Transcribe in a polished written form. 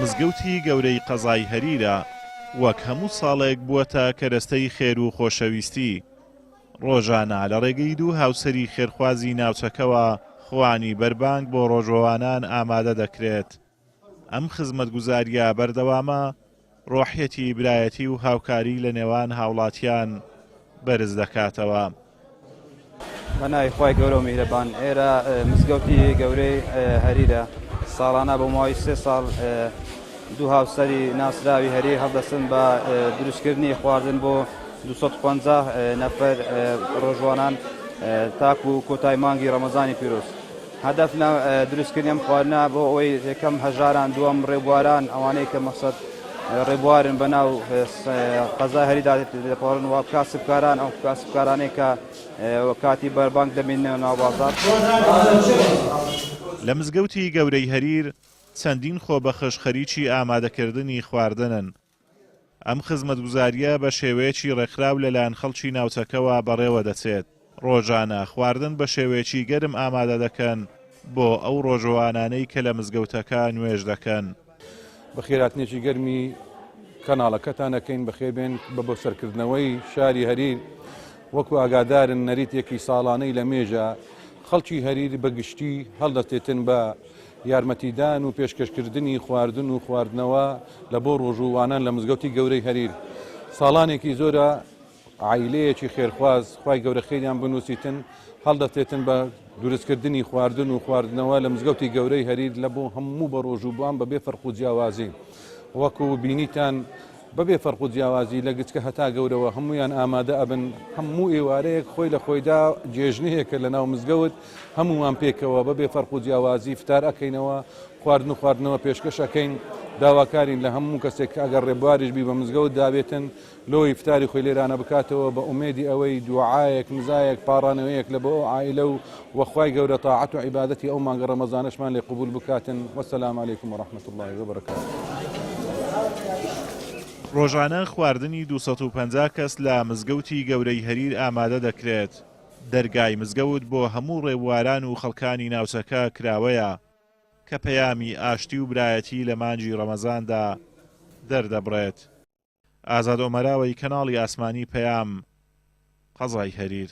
مزگەوتی گەورەی قەزای هەریرە وەک هەموو ساڵێک بووەتە کەرەستەی خێر و خۆشەویستی. ڕۆژانە لە ڕێگەی دوو هاوسەری خێرخوازی ناوچەکەوە خوانی بەربانگ بۆ ڕۆژەوانان ئامادە دەکرێت. ئەم خزمەتگوزاریە بەردەوامە ڕۆحیەتی برایەتی و هاوکاری لە نێوان هاوڵاتیان بەرز دەکاتەوە. بەناوی خوای گەورە و میهرەبان، ئێرە مزگەوتی گەورەی هەریرە ساڵانە بۆ ماوەی 3 ساڵ دوو هاوسەری ناسراوی هەریر هەڵدەستن بە دروستکردنی خواردن بۆ 250 نەفەر ڕۆژوانان تاکو و کۆتای مانگی ڕەمەزانی پیرۆز. هەدەف لە دروستکردنی ئەم خواردنە بۆ ئەوەی یەکەم هەژاران، دووەم ڕێبواران، ئەوانەی کە مەقسەد ڕێبوارن بەناو قەزای هەریدا دەپەڕن و کاسبکاران، ئەو کاسبکارانەی کە کاتی بەربانگ دەبینێنەوە ناو بازاڕ. لە مزگەوتی گەورەی هەریر چەندین خۆبەخش خەریکی ئامادەکردنی خواردنن. ئەم خزمەتگوزاریە بە شێوەیەکی ڕێکخراو لەلایەن خەڵکی ناوچەکەوە بەڕێوە دەچێت. ڕۆژانە خواردن بە شێوەیەکی گەرم ئامادە دەکەن بۆ ئەو ڕۆژەوانانەی کە لە مزگەوتەکە نوێژ دەکەن. بە خێراتنێکی گەرمی کەناڵەکەتانەکەین بەخێبێن بە بۆ سەرکردنەوەی شاری هەریر وەکو ئاگادارن نەریتێکی ساڵانەی لە مێژە خەڵکی هەریر بەگشتی هەڵدەتێتن بە یارمەتیدان و پێشکەشکردنی خواردن و خواردنەوە لە بۆ ڕۆژوانان لە مزگەوتی گەورەی هەریر. ساڵانێکی زۆرە عایلەیەکی خێرخواز خوای گەورە خێریان بنووسیتن هەڵدەتێتن بە دروستکردنی خواردن و خواردنەوە لە مزگەوتی گەورەی هەریر لە بۆ هەموو بە ڕۆژوبووان بەبێ فەرق و جیاوازی. وەکو بینیتان بەبێ فەرق و جیاوازی لە گچکە هەتا گەورەوە هەمویان ئامادە ئەبن، هەموو ئێوارەیەک خۆی لە خۆیدا جێژنەیەکە لە ناو مزگەوت هەمووان پێکەوە بەبێ فەرق و جیاوازی فتار ئەکەینەوە، خواردن و خواردنەوە پێشکەش ئەکەین. داواکارین لە هەموو کەسێک ئەگەر ڕێبواریش بی بە مزگەوت دابێتن لۆی فتاری خۆی لێرانە بکاتەوە بە ئومێدی ئەوەی دوعایەک نزایەک پاڕانەوەیەک لە بۆ عائیلە و وەخوای گەورە تاعەت و عیبادەتی ئەو مانگە ڕەمەزانەشمان لێ قبول بکاتن. وەسەلام عەلەیکم وەڕەحمەت الله وبەرەکاتوه. ڕۆژانە خواردنی 250 کەس لە مزگەوتی گەورەی هەریر ئامادە دەکرێت. دەرگای مزگەوت بۆ هەموو ڕێبواران و خەڵکانی ناوچەکە کراوەیە کە پەیامی ئاشتی و برایەتی لە مانجی ڕەمەزاندا دەردەبڕێت. ئازاد ئۆمەراوەی کەناڵی ئاسمانی پەیام، قەزای هەریر.